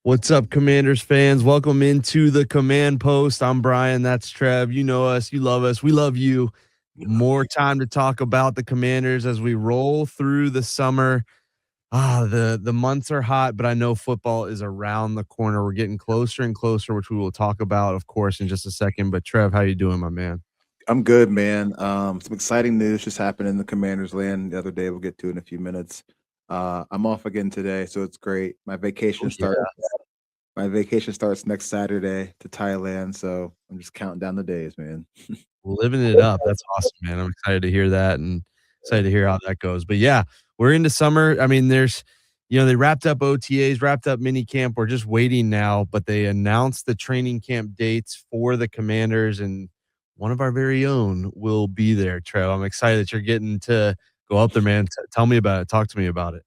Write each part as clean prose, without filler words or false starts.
What's up, Commanders fans? Welcome into the Command Post. I'm Brian. That's Trev. You know us. You love us. We love you. More time to talk about the Commanders as we roll through the summer. The months are hot, but I know football is around the corner. We're getting closer and closer, which we will talk about, of course, in just a second. But Trev, how you doing, my man? I'm good, man. Some exciting news just happened in the Commanders land the other day. We'll get to in a few minutes. I'm off again today, so it's great. Oh, yeah. My vacation starts next Saturday to Thailand, so I'm just counting down the days, man. Living it up. That's awesome, man. I'm excited to hear that and excited to hear how that goes. But yeah, we're into summer. I mean, they wrapped up OTAs, wrapped up mini camp. We're just waiting now, but they announced the training camp dates for the Commanders, and one of our very own will be there, Trev. I'm excited that you're getting to go up there, man. Tell me about it. Talk to me about it.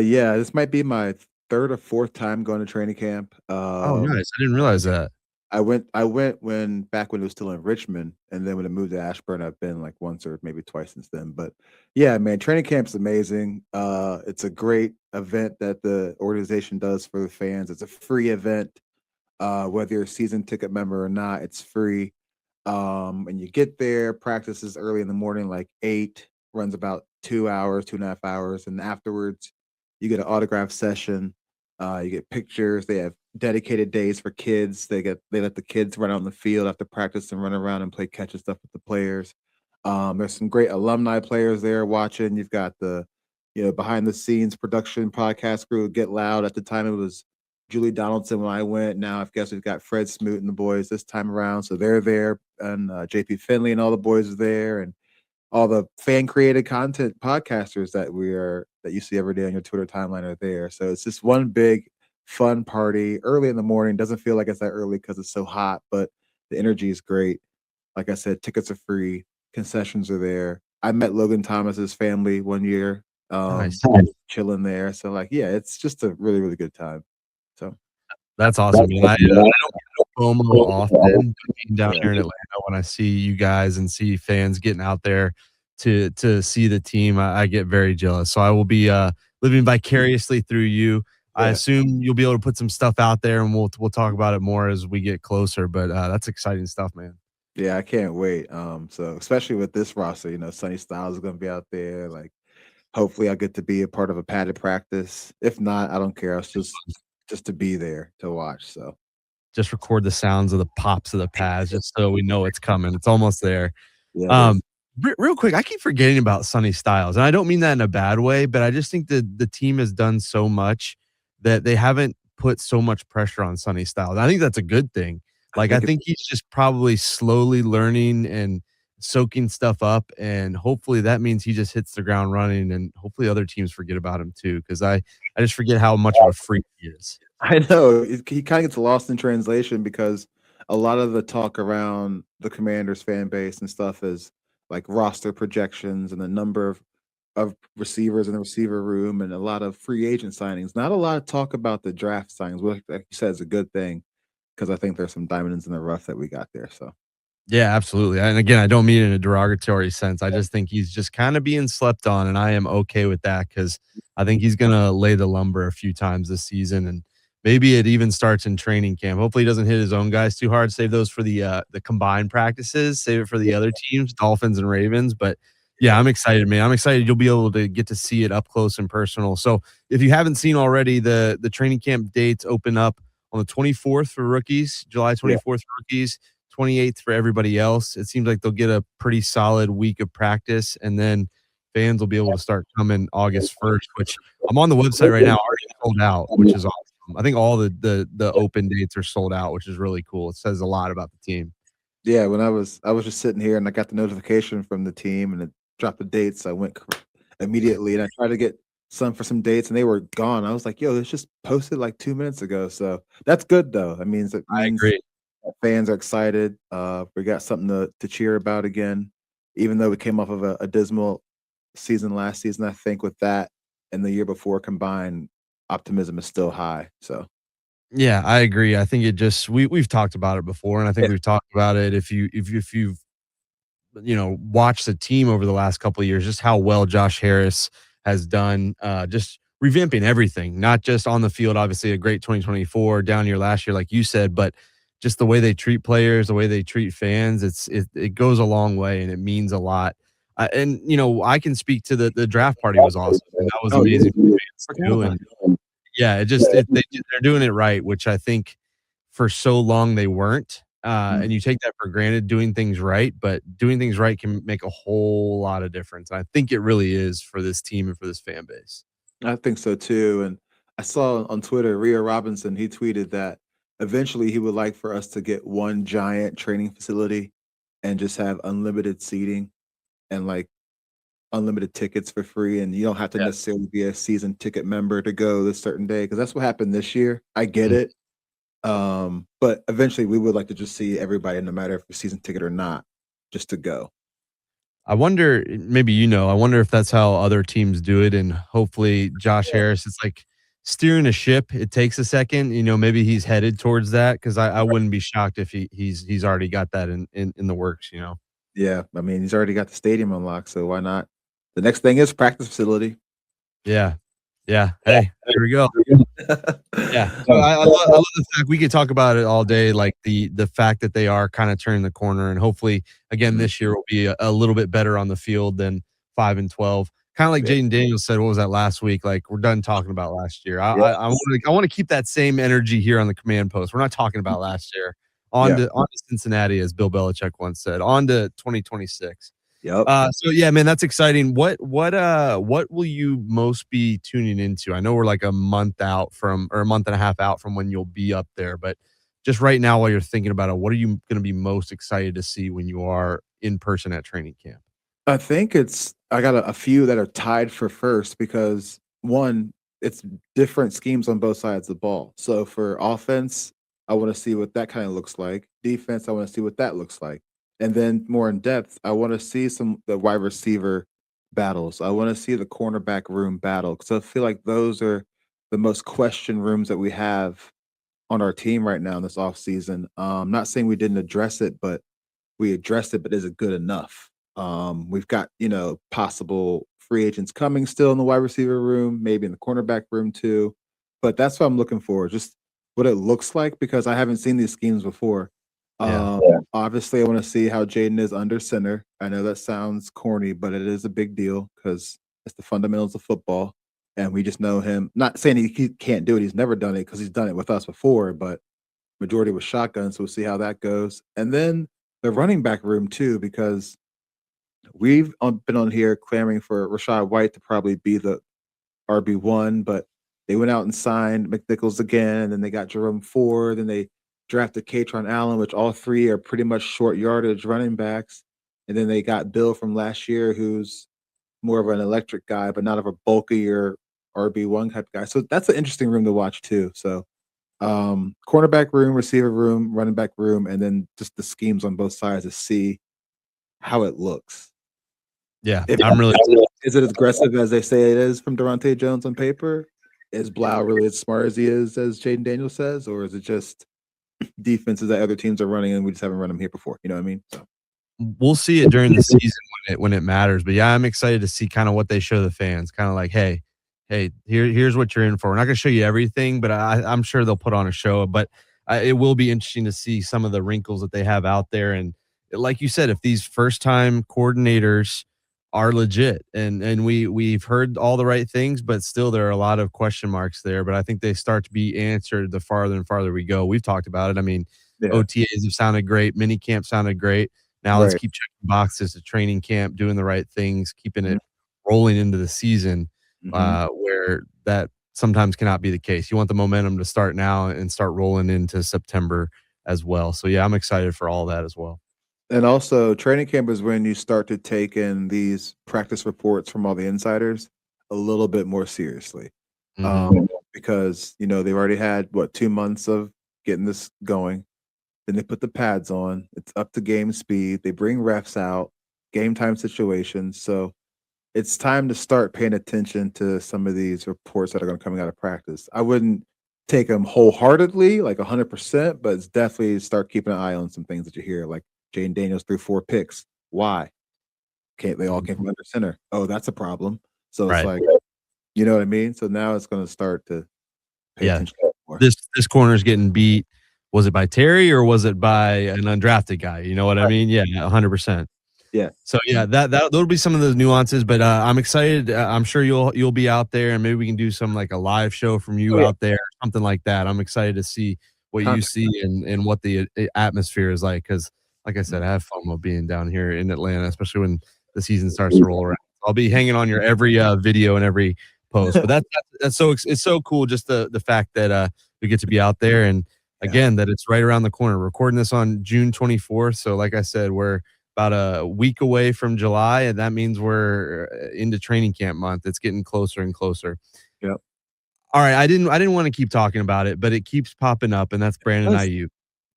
Yeah, this might be my third or fourth time going to training camp. Oh, nice. I didn't realize that. I went when back when it was still in Richmond, and then when I moved to Ashburn, I've been like once or maybe twice since then. But yeah, man, training camp's amazing. It's a great event that the organization does for the fans. It's a free event, whether you're a season ticket member or not. It's free. And you get there, practices early in the morning, like 8, runs about 2 hours, 2.5 hours, and afterwards, you get an autograph session. You get pictures. They have dedicated days for kids. They let the kids run out on the field after practice and run around and play catch and stuff with the players. There's some great alumni players there watching. You've got the behind the scenes production podcast crew Get Loud. At the time, it was Julie Donaldson when I went. Now I guess we've got Fred Smoot and the boys this time around, so they're there, and JP Finley and all the boys are there, and all the fan created content podcasters that you see every day on your Twitter timeline are there. So it's just one big fun party early in the morning. Doesn't feel like it's that early because it's so hot, but the energy is great. Like I said, tickets are free, concessions are there. I met Logan Thomas's family one year, Nice. chilling there. So like, yeah, it's just a really, really good time. So That's awesome, man. I don't get FOMO often, but being down yeah. here in Atlanta when I see you guys and see fans getting out there to see the team, I get very jealous. So I will be living vicariously through you. I Yeah. assume you'll be able to put some stuff out there, and we'll talk about it more as we get closer. But that's exciting stuff, man. Yeah, I can't wait. So especially with this roster, Sonny Styles is gonna be out there. Like, hopefully, I get to be a part of a padded practice. If not, I don't care. It's just to be there to watch. So Just record the sounds of the pops of the pads, just so we know it's coming. It's almost there. yeah, it Um, is. real quick, I keep forgetting about Sonny Styles, and I don't mean that in a bad way, but I just think that the team has done so much that they haven't put so much pressure on Sonny Styles. I think that's a good thing. I Like, I think it's think he's just probably slowly learning and soaking stuff up, and hopefully that means he just hits the ground running, and hopefully other teams forget about him too, because I just forget how much of a freak he is. I know he kind of gets lost in translation because a lot of the talk around the Commanders fan base and stuff is like roster projections and the number of receivers in the receiver room and a lot of free agent signings. Not a lot of talk about the draft signings, which, like you said, is a good thing because I think there's some diamonds in the rough that we got there. So Yeah, absolutely. And again, I don't mean it in a derogatory sense. I just think he's just kind of being slept on, and I am okay with that because I think he's gonna lay the lumber a few times this season, and maybe it even starts in training camp. Hopefully, he doesn't hit his own guys too hard. Save those for the combined practices. Save it for the yeah, other teams, Dolphins and Ravens. But yeah, I'm excited, man. I'm excited you'll be able to get to see it up close and personal. So if you haven't seen already, the training camp dates open up on the 24th for rookies, July yeah, 24th for rookies. 28th for everybody else. It seems like they'll get a pretty solid week of practice, and then fans will be able to start coming August 1st, which I'm on the website right now, already sold out, which is awesome. I think all the open dates are sold out, which is really cool. It says a lot about the team. yeah. When I was just sitting here and I got the notification from the team and it dropped the dates. I went immediately and I tried to get some for some dates and they were gone. I was like, "Yo, it's just posted like 2 minutes ago." So that's good though. It I means agree. fans are excited. We got something to cheer about again, even though we came off of a dismal season last season. I think with that and the year before combined, optimism is still high. So Yeah, I agree. I think it just we've talked about it before, and I think yeah, we've talked about it if you've watched the team over the last couple of years, just how well Josh Harris has done, just revamping everything, not just on the field. Obviously, a great 2024 down year last year, like you said, but just the way they treat players, the way they treat fans. It goes a long way and it means a lot. And I can speak to the draft party was awesome and that was Oh, yeah. amazing for fans Forgot too. about And yeah, they're doing it right, which I think for so long they weren't. it. And you take that for granted, doing things right, but doing things right can make a whole lot of difference. I think it really is for this team and for this fan base. I think so too. And I saw on Twitter, Rhea Robinson, he tweeted that eventually he would like for us to get one giant training facility and just have unlimited seating and like unlimited tickets for free. And you don't have to Yeah. necessarily be a season ticket member to go this certain day. Cause that's what happened this year. I get Mm. it. But eventually we would like to just see everybody, no matter if a season ticket or not, just to go. I wonder, maybe I wonder if that's how other teams do it, and hopefully Josh Harris, it's like steering a ship. It takes a second, maybe he's headed towards that because I wouldn't be shocked if he's already got that in the works. Yeah. I mean, he's already got the stadium unlocked. So why not? The next thing is practice facility. Yeah. Yeah. Hey, here we go. Yeah. So Oh, I love the fact we could talk about it all day, like the fact that they are kinda turning the corner, and hopefully, again, mhm. this year will be a little bit better on the field than 5 and 12. Kinda like Yeah. Jaden Daniels said, what was that last week? Like, we're done talking about last year. Yes. I wanna keep that same energy here on the command post. We're not talking about last year. Yeah. On to Cincinnati, as Bill Belichick once said. On to 2026. Yep. So yeah, man, that's exciting. What will you most be tuning into? I know we're like a month out from, or a month and a half out from when you'll be up there, but just right now while you're thinking about it, what are you going to be most excited to see when you are in person at training camp? I think I got a few that are tied for first because one, it's different schemes on both sides of the ball. So for offense, I want to see what that kind of looks like. Defense, I want to see what that looks like. And then more in depth, I want to see some the wide receiver battles. I want to see the cornerback room battle because I feel like those are the most question rooms that we have on our team right now in this offseason. Not saying we didn't address it, but we addressed it, but is it good enough? We've got, possible free agents coming still in the wide receiver room, maybe in the cornerback room too. But that's what I'm looking for, just what it looks like because I haven't seen these schemes before. Yeah. Obviously, I want to see how Jaden is under center. I know that sounds corny, but it is a big deal because it's the fundamentals of football. And we just know him. Not saying he can't do it. He's never done it because he's done it with us before, but majority was shotgun. So we'll see how that goes. And then the running back room too, because we've been on here clamoring for Rashad White to probably be the RB1, but they went out and signed McNichols again, and then they got Jerome Ford, and they drafted Katron Allen, which all three are pretty much short yardage running backs. And then they got Bill from last year, who's more of an electric guy, but not of a bulkier RB1 type guy. So that's an interesting room to watch too. So cornerback room, receiver room, running back room, and then just the schemes on both sides to see how it looks. Yeah. If I'm really is it as aggressive as they say it is from Durante Jones on paper? Is Blau really as smart as he is, as Jaden Daniels says, or is it just defenses that other teams are running and we just haven't run them here before? You know what I mean? So we'll see it during the season when it matters. But yeah, I'm excited to see kind of what they show the fans. Kind of like, hey, here's what you're in for. We're not going to show you everything, but I'm sure they'll put on a show. But it will be interesting to see some of the wrinkles that they have out there. And like you said, if these first time coordinators are legit, and we've heard all the right things, but still there are a lot of question marks there. But I think they start to be answered the farther and farther we go. We've talked about it. I mean, yeah, OTAs have sounded great. Mini camp sounded great. Now let's right. keep checking boxes to training camp, doing the right things, keeping Mhm, it rolling into the season, mhm. where that sometimes cannot be the case. You want the momentum to start now and start rolling into September as well. So yeah, I'm excited for all that as well. And also, training camp is when you start to take in these practice reports from all the insiders a little bit more seriously. Mhm. Because they've already had what 2 months of getting this going. Then they put the pads on. It's up to game speed. They bring refs out, game time situations. So it's time to start paying attention to some of these reports that are going to coming out of practice. I wouldn't take them wholeheartedly, like 100%, but it's definitely start keeping an eye on some things that you hear, like Jane Daniels threw 4 picks. Why? Can't they all Mhm. came from under center? Oh, that's a problem. So it's Right. like, You know what I mean? So now it's gonna start to pay Yeah. attention more. This corner's getting beat. Was it by Terry or was it by an undrafted guy? You know what I Right. mean? Yeah, 100%. Yeah. So yeah, that'll be some of those nuances, but I'm excited. I'm sure you'll be out there, and maybe we can do some like a live show from Oh, you yeah. out there, something like that. I'm excited to see what you Content. see and what the atmosphere is like. Because, like I said, Mhm. I have FOMO being down here in Atlanta, especially when the season starts to roll around. I'll be hanging on your every video and every post. But that's so it's so cool just the fact that we get to be out there and Yeah. again that it's right around the corner. We're recording this on June 24th, so like I said, we're about a week away from July, and that means we're into training camp month. It's getting closer and closer. Yep. All right, I didn't want to keep talking about it, but it keeps popping up, and that's Brandon Yes. Aiyuk.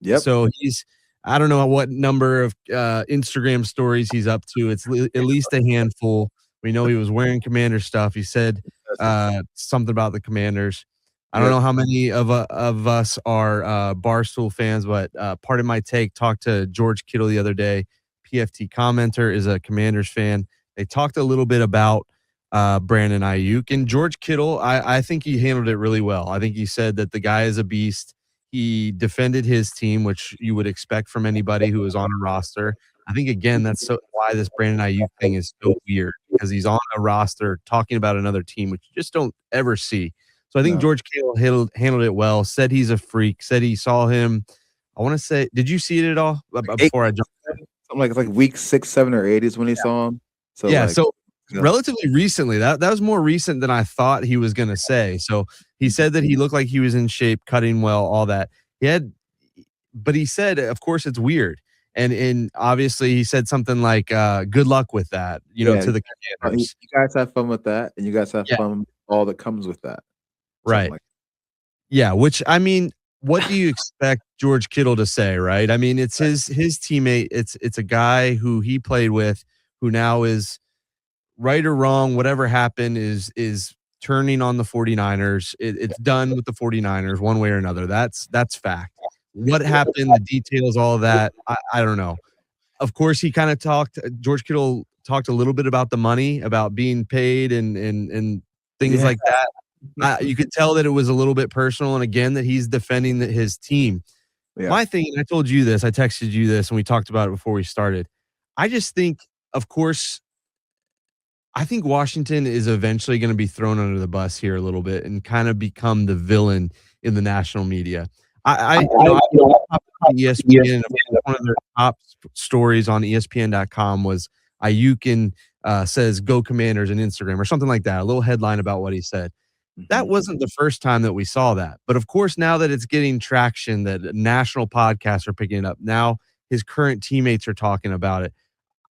Yep. So he's I don't know what number of Instagram stories he's up to. It's at least a handful. We know he was wearing Commander stuff. He said something about the Commanders. I don't Yep. know how many of us are Barstool fans, but part of my take talked to George Kittle the other day. PFT commenter is a Commanders fan. They talked a little bit about Brandon Aiyuk and George Kittle. I think he handled it really well. I think he said that the guy is a beast. He defended his team, which you would expect from anybody who is on a roster. I think again that's so why this Brandon Ayuk thing is so weird because he's on a roster talking about another team, which you just don't ever see. So I think No. George Kittle handled it well. Said he's a freak. Said he saw him. I want to say, did you see it at all Eight, before I jump? something like it's like week 6, 7, or 8 is when he saw him. So Yeah, like, so yeah. relatively recently, that was more recent than I thought he was gonna say. So he said that he looked like he was in shape, cutting well, all that. He had but he said, of course, it's weird. And obviously he said something like, good luck with that, Yeah. to the You Commanders. guys have fun with that, and you guys have Yeah, fun with all that comes with that. Something right. like Yeah, which I mean, what do you expect George Kittle to say, right? I mean, it's his teammate. It's a guy who he played with who now is right or wrong, whatever happened is turning on the 49ers. It's done with the 49ers one way or another. That's fact. What happened, the details, all of that, I don't know. Of course, he kind of talked George Kittle talked a little bit about the money, about being paid and things yeah. like that. You could tell that it was a little bit personal, and again, that he's defending his team. Yeah. My thing, and I told you this, I texted you this, and we talked about it before we started. I just think, of course, I think Washington is eventually going to be thrown under the bus here a little bit and kind of become the villain in the national media. I ESPN, and one of their top stories on ESPN.com was Ayuk and says "Go Commanders" on Instagram or something like that. A little headline about what he said. That Mhm. wasn't the first time that we saw that, but of course, now that it's getting traction, that national podcasts are picking it up. Now his current teammates are talking about it.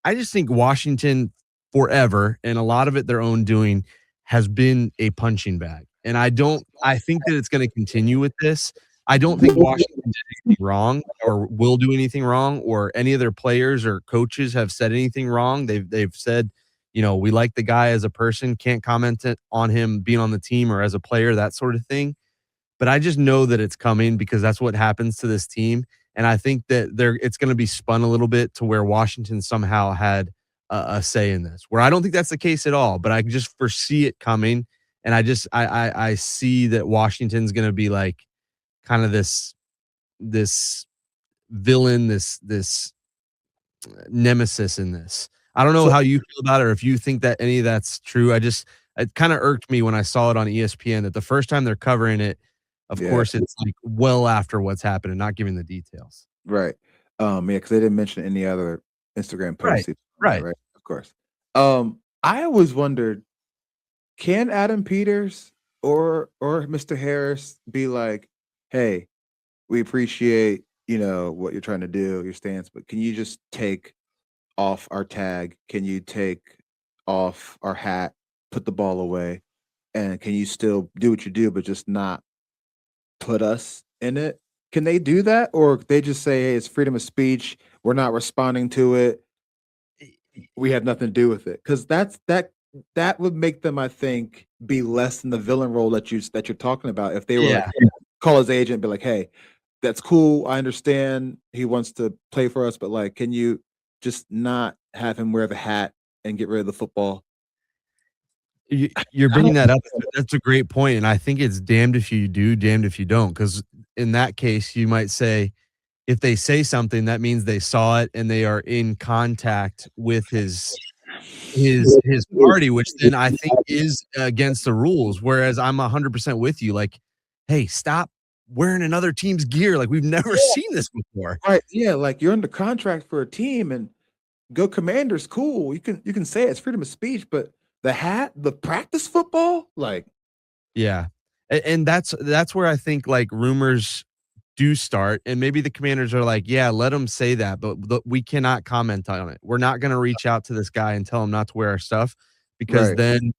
I just think Washington forever, and a lot of it their own doing, has been a punching bag. And I think that it's going to continue with this. I don't think Washington did anything wrong or will do anything wrong or any of their players or coaches have said anything wrong. They've said, we like the guy as a person, can't comment on him being on the team or as a player, that sort of thing. But I just know that it's coming because that's what happens to this team. And I think that it's going to be spun a little bit to where Washington somehow had a say in this, where I don't think that's the case at all. But I just foresee it coming, and I see that Washington's going to be like kind of this villain, this nemesis in this. I don't know So how you feel about it, or if you think that any of that's true. It kind of irked me when I saw it on ESPN that the first time they're covering it, of yeah, course, it's like well after what's happened and not giving the details. right. Yeah, because they didn't mention any other Instagram Right. posts on that, Right. right? Of course. I always wondered, can Adam Peters or Mr. Harris be like, "Hey, we appreciate, what you're trying to do, your stance, but can you just take off our tag? Can you take off our hat, put the ball away, and can you still do what you do, but just not put us in it?" Can they do that, or they just say, "Hey, it's freedom of speech. We're not responding to it. We have nothing to do with it"? Because that would make them, I think, be less in the villain role that you're talking about. If they were like, Yeah. call his agent, and be like, "Hey, that's cool. I understand he wants to play for us, but like, can you just not have him wear the hat and get rid of the football?" You're I bringing don't that up. That's a great point, and I think it's damned if you do, damned if you don't. Because in that case, you might say, if they say something, that means they saw it and they are in contact with his party, which then I think is against the rules, whereas I'm 100% with you, like, "Hey, stop wearing another team's gear, like, we've never yeah, seen this before." right, yeah, like, you're under contract for a team and go Commanders, cool, you can say it's freedom of speech, but the practice football? Like Yeah, and that's where I think, like, rumors do start, and maybe the Commanders are like, "Yeah, let him say that, but we cannot comment on it. We're not gonna reach out to this guy and tell him not to wear our stuff, because right, then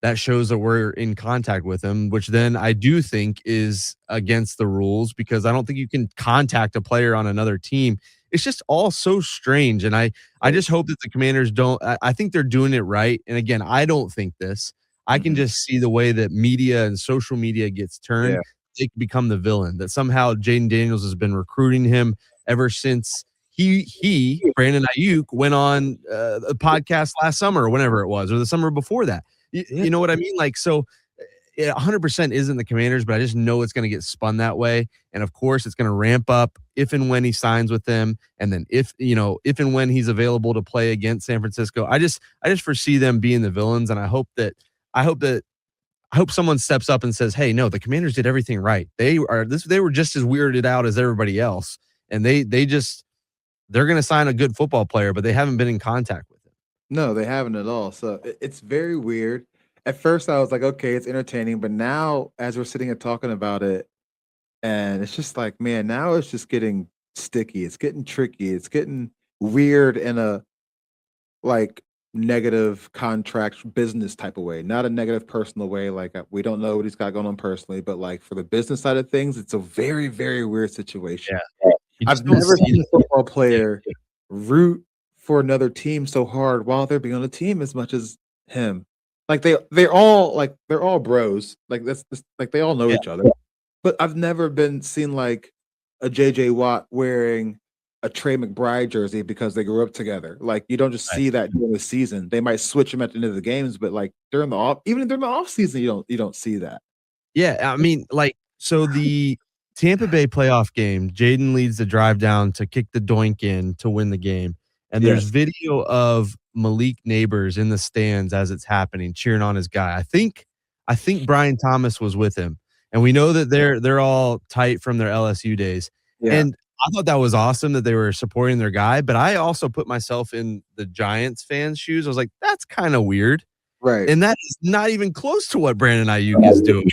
that shows that we're in contact with him," which then I do think is against the rules, because I don't think you can contact a player on another team. It's just all so strange, and I just is. hope that the Commanders don't. I think they're doing it right, and again, I don't think this. I can Mhm. just see the way that media and social media gets turned, Yeah, they become the villain, that somehow Jaden Daniels has been recruiting him ever since Brandon Aiyuk, went on, a podcast last summer or whenever it was, or the summer before that. yeah, You know what I mean? Like, so it 100% isn't the Commanders, but I just know it's gonna get spun that way, and of course, it's gonna ramp up if and when he signs with them, and then if and when he's available to play against San Francisco. I just foresee them being the villains, and I hope that I hope someone steps up and says, "Hey, no, the Commanders did everything right. They were just as weirded out as everybody else, and they're gonna sign a good football player, but they haven't been in contact with him." no, they haven't at all, so it's very weird. At first, I was like, "Okay, it's entertaining," but now as we're sitting and talking about it, and it's just like, man, now it's just getting sticky, it's getting tricky, it's getting weird in a, like, negative contract business type of way, not a negative personal way, like, we don't know what he's got going on personally, but, like, for the business side of things, it's a very, very weird situation. Yeah, you I've just don't never see seen a that. football Yeah, player root for another team so hard while they're being on the team as much as him. Like, they're all bros, like, that's like, they all know yeah, each other, but I've never been seen, like, a JJ Watt wearing a Trey McBride jersey because they grew up together. Like, you don't just right. see that during the season. They might switch them at the end of the games, but, like, even during the off season, you don't see that. Yeah, I mean, like, so the Tampa Bay playoff game, Jaden leads the drive down to kick the doink in to win the game, and there's Yes. video of Malik Neighbors in the stands as it's happening, cheering on his guy. I think Brian Thomas was with him, and we know that they're all tight from their LSU days, Yeah. and I thought that was awesome that they were supporting their guy, but I also put myself in the Giants fans' shoes. I was like, "That's kinda weird," Right. and that is not even close to what Brandon Ayuk is doing.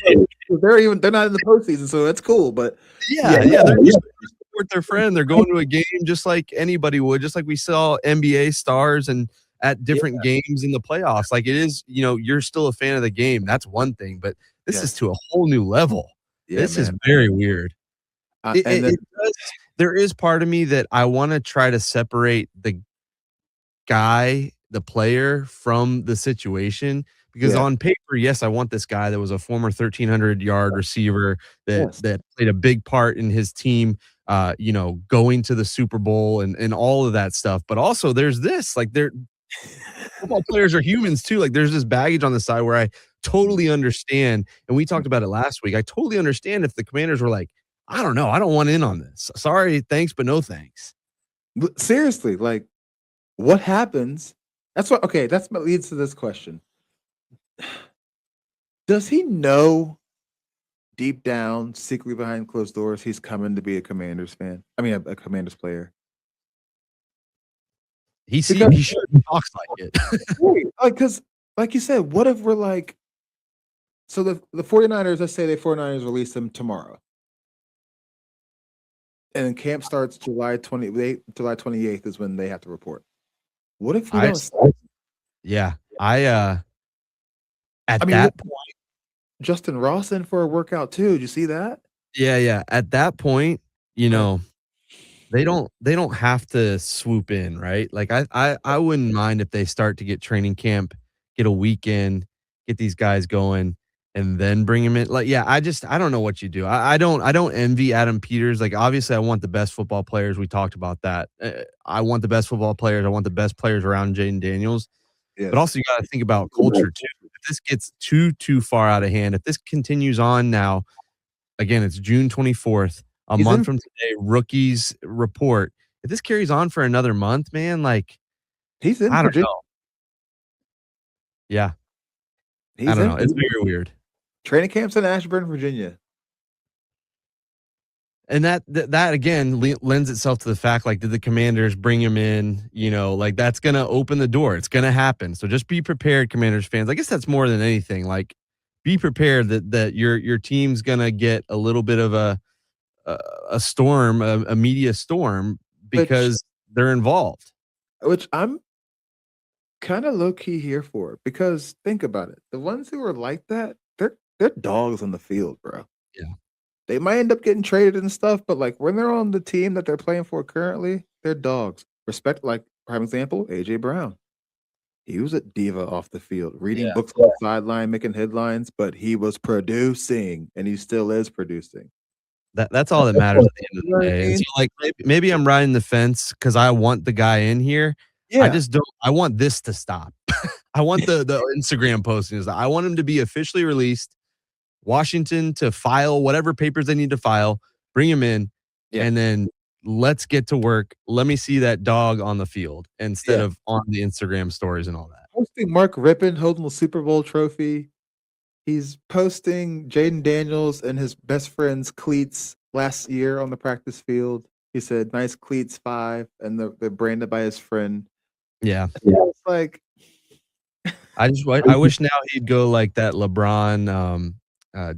They're not in the postseason, so that's cool, but yeah, Yeah, yeah, they're just to support their friend. They're going to a game just like anybody would, just like we saw NBA stars and at yeah, different games in the playoffs. Like, it is, you're still a fan of the game. That's one thing, but this is yes. to a whole new level. Yeah, This is man. very weird. It And it then it does There is part of me that I wanna try to separate the guy, the player, from the situation, because yeah. on paper, yes, I want this guy that was a former 1,300-yard receiver that Yes. that played a big part in his team, going to the Super Bowl and all of that stuff, but also there's this, like, football players are humans too, like, there's this baggage on the side where I Mhm. totally understand, and we talked about it last week, I totally understand if the Commanders were like, "I don't know, I don't want in on this. Sorry, thanks, but no thanks." Seriously, like, what happens that's what leads to this question. Does he know deep down, secretly behind closed doors, he's coming to be a Commanders fan? I mean, a Commanders player? Because He sure talks like it. right, like, 'cause like you said, what if we're like so the 49ers, let's say the 49ers release him tomorrow, and then camp starts July 28th is when they have to report. What if we I don't s s Yeah, I at mean, that Justin Ross in for a workout too, did you see that? Yeah, yeah. At that point, you Uh, know, they don't have to swoop in, right? Like, I wouldn't mind if they start to get training camp, get a weekend, get these guys going, and then bring them in. Like, yeah, I don't know what you do. I don't envy Adam Peters. Like, obviously, I want the best football players. We talked about that. I want the best football players. I want the best players around Jaden Daniels. But yes. also, you gotta think about culture too. this gets too far out of hand, if this continues on now, again, it's June 24th, a He's month in from today, rookies report. If this carries on for another month, man, like, he's in I don't Virginia. know. Yeah, I He's don't in know. It's Virginia. very weird. Training camp's in Ashburn, Virginia. And that again lends itself to the fact, like, did the Commanders bring him in? You know, like that's gonna open the door. It's gonna happen. So just be prepared, Commanders fans. I guess that's more than anything. Like, be prepared that your team's gonna get a little bit of a, a storm, a media storm Which because they're involved. which I'm kinda low key here for because think about it. The ones who are like that, they're dogs on the field, bro. Yeah, They might end up getting traded and stuff, but like when they're on the team that they're playing for currently, they're dogs. Respect, like prime example, AJ Brown. He was a diva off the field, reading yeah. books on the sideline, making headlines, but he was producing and he still is producing. That's all that That's matters what at the end of you know the what I day. And mean? so, like, maybe I'm riding the fence because I want the guy in here. I Yeah. just don't. I want this to stop. I want the Instagram postings. I want him to be officially released. Washington to file whatever papers they need to file. Bring him in, Yeah. and then let's get to work. Let me see that dog on the field instead Yeah. of on the Instagram stories and all that. Posting Mark Rippon holding the Super Bowl trophy. He's posting Jaden Daniels and his best friend's cleats last year on the practice field. He said, "Nice cleats, 5," and they're branded by his friend. Yeah. Yeah. It's like I wish now he'd go like that LeBron uh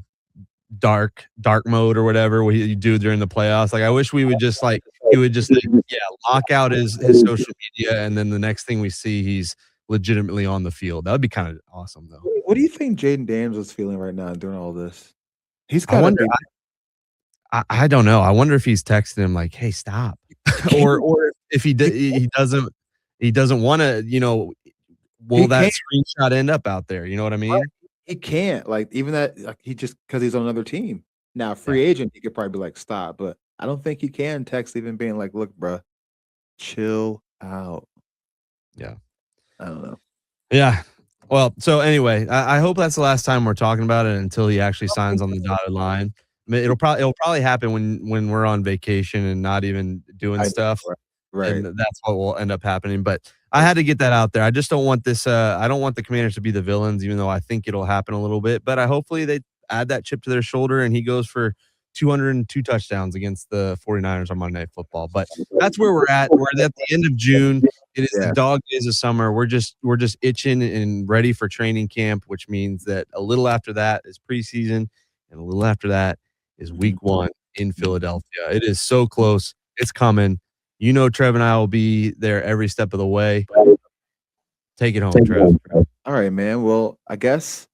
dark mode or whatever what you do during the playoffs. Like I wish we would just like he would just like, yeah, lock out his social media and then the next thing we see he's legitimately on the field. That would be kind of awesome though. what do you think Jaden Daniels is feeling right now during all this? He's I gotta wonder be I don't know. I wonder if he's texting him like, "Hey, stop." Or if he doesn't wanna, will he that can't. screenshot end up out there? You know what I Right. mean? He can't, like, even that like, he just because he's on another team. Now, Yeah, free agent, he could probably be like, "Stop," but I don't think he can text even being like, "Look, bruh, chill out." yeah. I don't know. Yeah. Well, so anyway, I hope that's the last time we're talking about it until he actually signs on the dotted line. I mean, it'll probably happen when we're on vacation and not even doing I know, stuff, right. and Right. that's what will end up happening. But I had to get that out there. I just don't want this. I don't want the Commanders to be the villains, even though I think it'll happen a little bit. But I hopefully they add that chip to their shoulder and he goes for 202 touchdowns against the 49ers on Monday Night Football. But that's where we're at. We're at the end of June. It is the Yeah. dog days of summer. We're just itching and ready for training camp, which means that a little after that is preseason, and a little after that is Mhm. week 1 in Mhm. Philadelphia. It is so close. It's coming. You know, Trev and I will be there every step of the way. Take it home, Trev. Alright, man. Well, I guess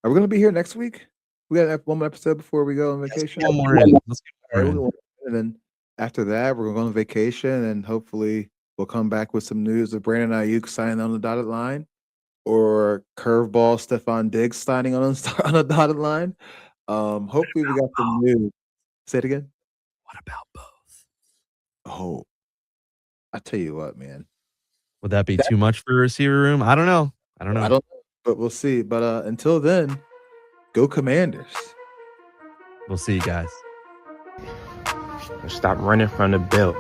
are we gonna be here next week? We got one more episode before we go on Let's get vacation? one more in. Let's get one Alright, more in. and then after that, we're gonna go on vacation, and hopefully, we'll come back with some news of Brandon Aiyuk signing on the dotted line or curveball Stefan Diggs signing on on a dotted line. Hopefully, we got some news. Say it again? What about both? Oh, I tell you what, man. Would that be That too much for a receiver room? I don't know. I don't I know. don't know, but we'll see. But, until then, go Commanders. We'll see you guys. And stop running from the belt.